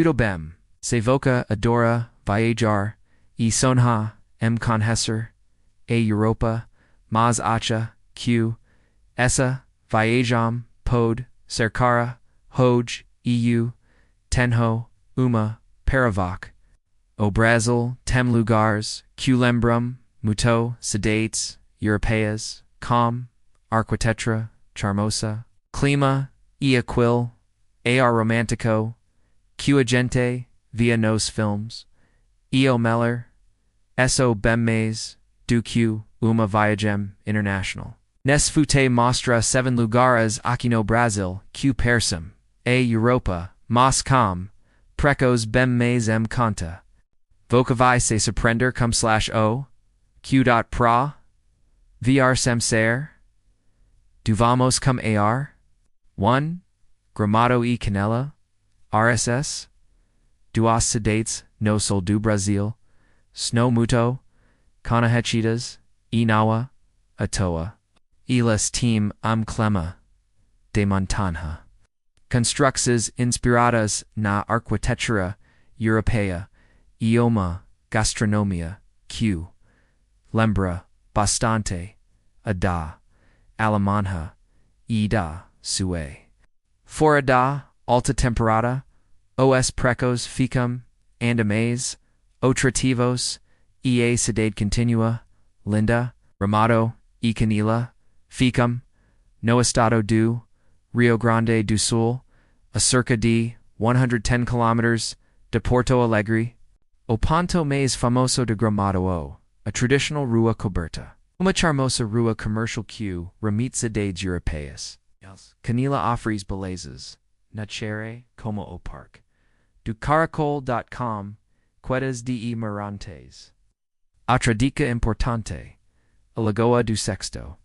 Tudo bem, se voca adora viajar, e sonha, conhecer, Europa, mas acha, que, essa, viagem, pode, ser cara, hoje, tenho, uma, paravac, o Brasil, tem lugares, que lembram, MUITO, Cidades, europeias, arquitetura, charmosa, clima, aquil, romântico, que a gente, via nos filmes, o melhor, eso bem mais, do que, uma viagem international. Neste mostra 7 lugares aqui no Brasil, que parecem, Europa, mas precos bem mais conta. Voca vai se surpreender com /o, q.pra, VR sem ser, vamos com ar, 1, gramado e canela, RSS, 2 cidades, no sul do Brasil, snow MUITO, conhecidas, nawa, à toa, elas team clema, de montanha. Construções inspiradas na arquitetura europeia, uma gastronomia, que, lembra, bastante, da Alemanha, da Sué. Fora da alta temporada, os precos ficam, mais, atrativos, a cidade continua, linda, Ramado, e canela, ficam, no estado do Rio Grande do Sul, a cerca de 110 km de Porto Alegre, o ponto mais famoso de Gramado, a traditional rua coberta. Uma charmosa rua commercial que remete cidades europeias. Canela offres belezas, naturais como o parque. Do caracol.com, quedas de Mirantes. Outra dica importante, a Lagoa do Sexto,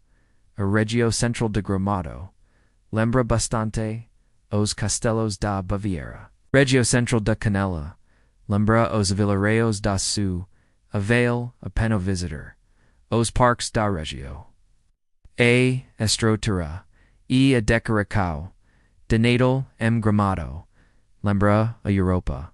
a região central de Gramado, lembra bastante os castelos da Baviera. Região central da Canela, lembra os vilarejos da Sul, a Vale, a pena visitor, os parques da região. A estrutura e a decoração de Natal Gramado, lembra a Europa.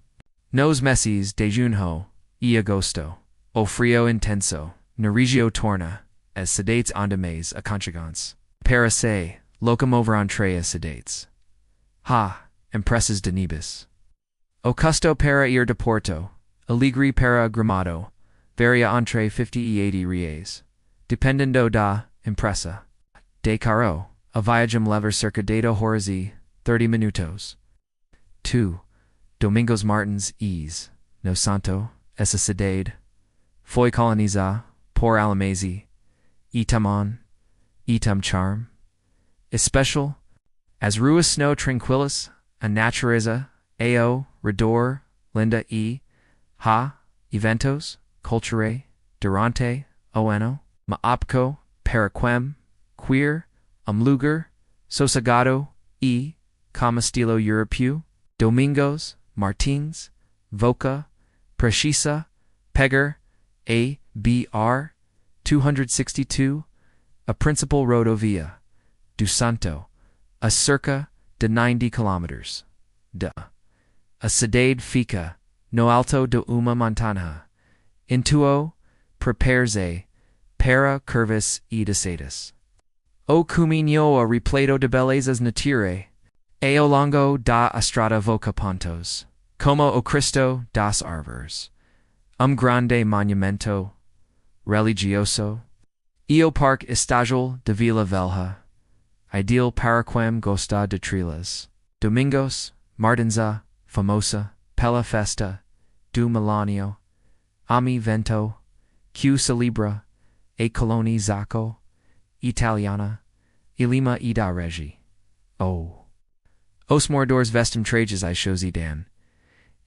Nos meses de junho e agosto, o frio intenso, na região torna as cidades ainda mais aconchegantes. Parecem, locomover entre as cidades. Empresas de Nibis. O custo para ir de Porto, Alegre para Gramado, varia entre 50 e 80 reais, dependendo da empresa. De carro, a viagem leva cerca de 2 horas e 30 minutos. 2. Domingos Martins no Santo, essa cidade, foi colonizada por alemães e também charm. Especial, as ruas snow tranquilas, a natureza, ao redor, linda e, eventos, culture, durante, o ano, maapco, paraquem, queer, lugar, sossegado e, como estilo europeu, Domingos, Martins, Voca, Precisa, Pegar, BR 262, a principal rodovia, do Santo, a cerca de 90 km. A cidade fica, no alto de uma montanha, intuo, prepare-se, para curvas e descidas. O caminho a repleto de belezas naturais, e ao longo da estrada voca pontos, como o Cristo das Árvores, grande monumento religioso, e o Parque Estadual de Vila Velha, ideal para quem gosta de trilhas. Domingos, Martinsa, famosa, pela festa, do milênio, vento, que celebra, e colonizaco, italiana, e lima e da regi. Os moradores vestem trajes e shows dan.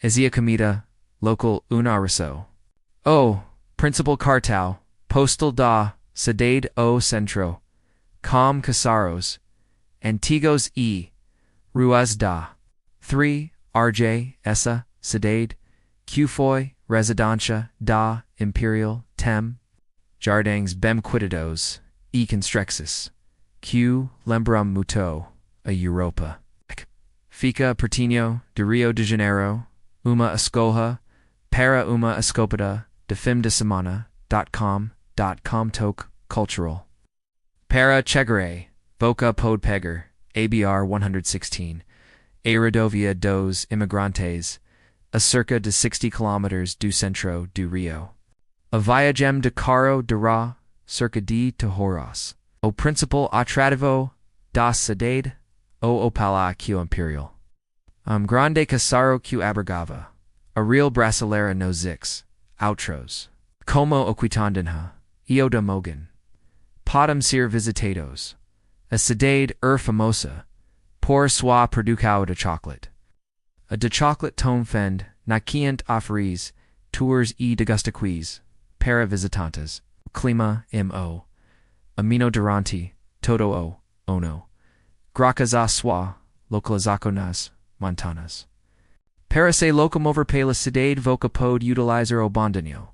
E a comida, local unaração. Principal cartão, postal da cidade o centro, com casaros, antigos e ruas da. 3. RJ, essa cidade, que foi residência da Imperial Tem, jardins bem cuidados e construções, que lembram muito a Europa. Fica pertinho de Rio de Janeiro, uma escoja, para uma escopada, de fim de semana.com toque cultural. Para chegar, boca pode pegar, ABR 116, a rodovia dos imigrantes, a cerca de 60 km do centro do Rio. A viagem de carro durará cerca de 2 horas. O principal atrativo da cidade, o Palácio Imperial. Grande casaro que abrigava. A real brasileira nos outros. Como oquitandinha, io da mogan. Podem ser visitados. A cidade famosa, por sua produção de chocolate. A de chocolate tão fend, naquient offeris, tours e degustações, para visitantes. Clima, mo. Amino durante, todo o, ono. Graças a sua, localização nas montanas. Para se locomover pela cidade voca pode utilizar o bondinho.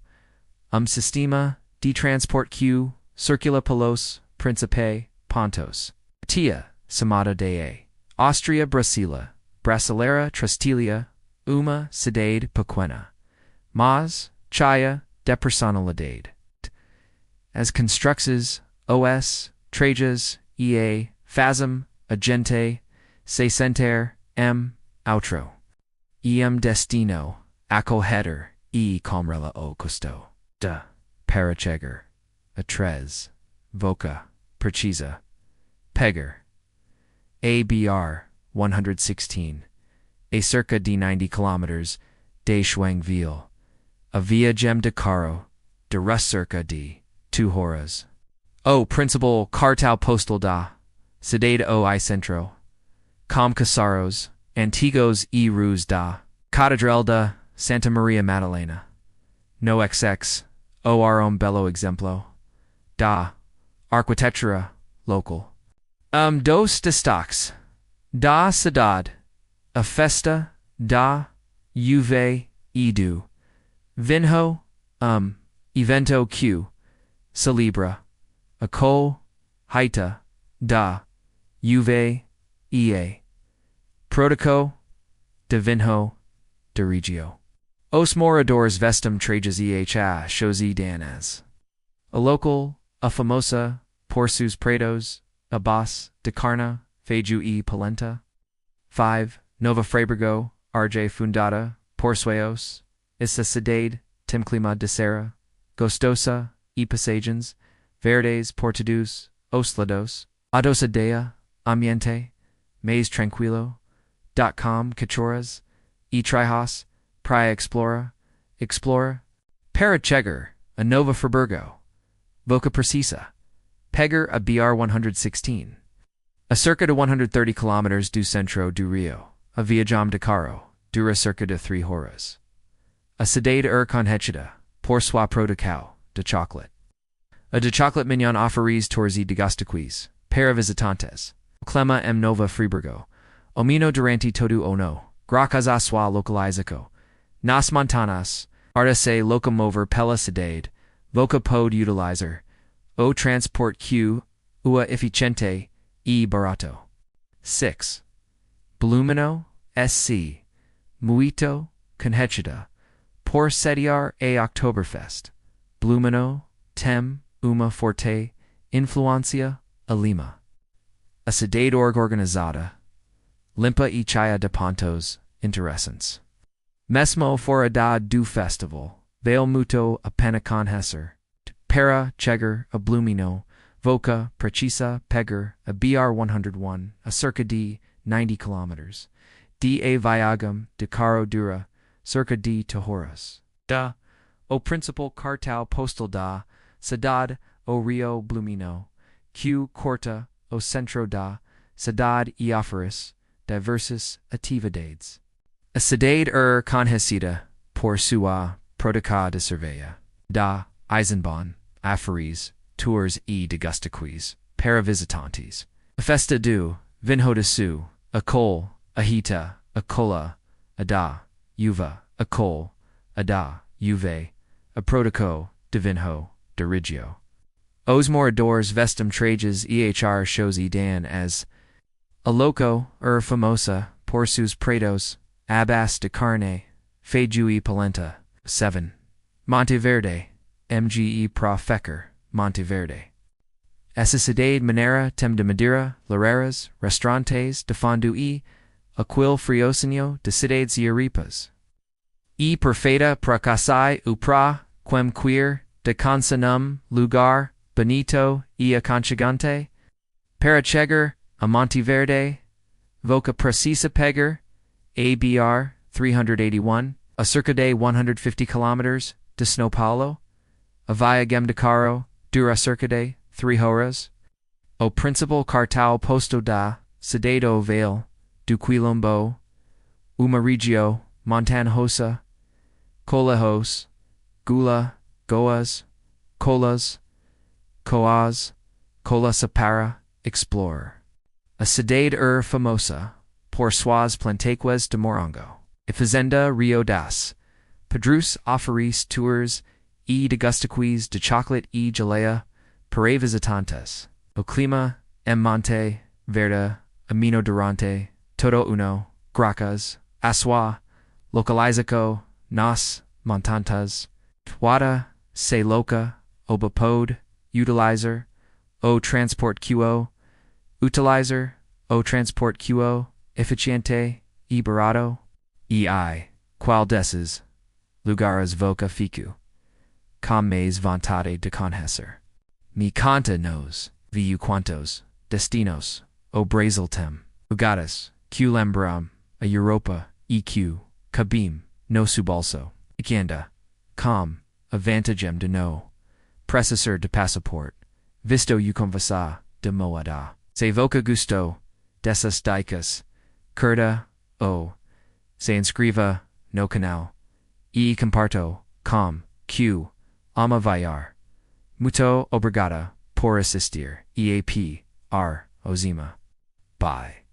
Sistema de transporte que circula pelos principais pontos. Tia, chamada de Áustria Brasília, Brasileira Trastilha, uma cidade pequena. Mas, cheia de personalidade. As construxes, os, trajes, fazem, a gente, se sentir, outro. Destino, acolher, comrela o custo. Para chegar, a tres, voca, precisa, pegar. ABR 116, a cerca de 90 km, de Schwangville, a viagem de carro, de cerca de 2 horas. O principal cartão postal da cidade o centro, com casaros, antigos e ruas da Catedral da Santa Maria Madalena. No XX, o belo exemplo da arquitetura local. Dos destaques da cidade, a festa da uve e do vinho, evento que celebra a colheita da uve e Protoco de vinho de regio. Os moradores vestem trajes shows danas. A local, a famosa, por sus prados, a bas, de carne, feiju e polenta. 5. Nova Freiburgo, RJ fundada, por sueos, essa cidade, tem clima de serra, gostosa, e passagens, verdes portadus, os lados, adosadea, ambiente, mais tranquilo, .com, e trijas, praia explora, para chegar, a Nova Friburgo, voca precisa, pegar a BR 116, a cerca de 130 km do centro do Rio, a viagem de carro, dura cerca de 3 horas. A cidade conhecida, por sua produção de chocolate. A de chocolate mignon offeris tours e degustações, para visitantes, Clema Nova Friburgo, Omino durante todo ono, graças a sua localização, nas montanas, artese locomover pela cidade, voca pode utilizar, o transporte que ua eficiente e barato. 6. Blumino, esse, MUITO, conhecida, por sediar a Oktoberfest, Blumino, tem, uma forte, influência, a Lima. A cidade organizada, limpa e cheia de pontos interessantes. Mesmo fora do festival, vale muito a pena conhecer. Para chegar a Blumino, voca precisa pegar a BR 101 a cerca de 90 km. De a viagem de carro dura cerca de 2 horas. O principal cartão postal da cidade o Rio Blumino, que corta o centro da cidade e oferece diversas atividades. A cidade conhecida por sua produção de cerveja, da Eisenbahn, aferis, tours e degustações, para visitantes. A festa do vinho de su, a col, a hita, a cola, a da, uva, a col, a da, uve, a produção de vinho de regio. Os moradores vestem trajes shows e dan as a loco famosa por sus prados, abas de carne, Fejui polenta. 7. Monteverde. Mge pra fecker, Monteverde. Essa cidade maneira tem de Madeira, lareiras, restaurantes, de fondue e aquil friocinho de cidades Europas. E perfeita pra caçai o pra, quem queer, de consanum, lugar, bonito e aconchegante. Para chegar a Monteverde, voca precisa pegar, ABR 381, a cerca de 150 kilometers de São Paulo. A viagem de carro dura cerca de 3 horas. O principal cartão posto da cidade vale do Quilombo, uma região montanhosa, colejos, gula, goas, colas, coas, cola para explorer. A cidade famosa por suas plantações de morango. E fazenda Rio das Pedros oferece tours e degustações de chocolate e geleia para visitantes. O clima Monte Verde, Amino Durante, Todo Uno, Gracas, Aswa, Localizaco, Nas, Montantas, Tuada, Se Loca, Obapode, Utilizer, O Transport QO, Utilizer, O Transport QO, Eficiente, E Barato, EI, Qual desses, Lugares Voca Ficu, Com mais vontade de conhecer. Me conta nos, viu quantos, Destinos, O Brasil tem, Lugares, Q lembram, a Europa, EQ, Cabim, no subalso, Ikanda, Com, a vantagem de no, Precessor de passaporte, Visto u conversar, de moada, Se voca gusto, dessas dicas, Curda, O, Se inscreva, no canal, E comparto, Com, Q, Ama Vaiar. Muito obrigada por assistir. EAP, R, Ozima. Bye.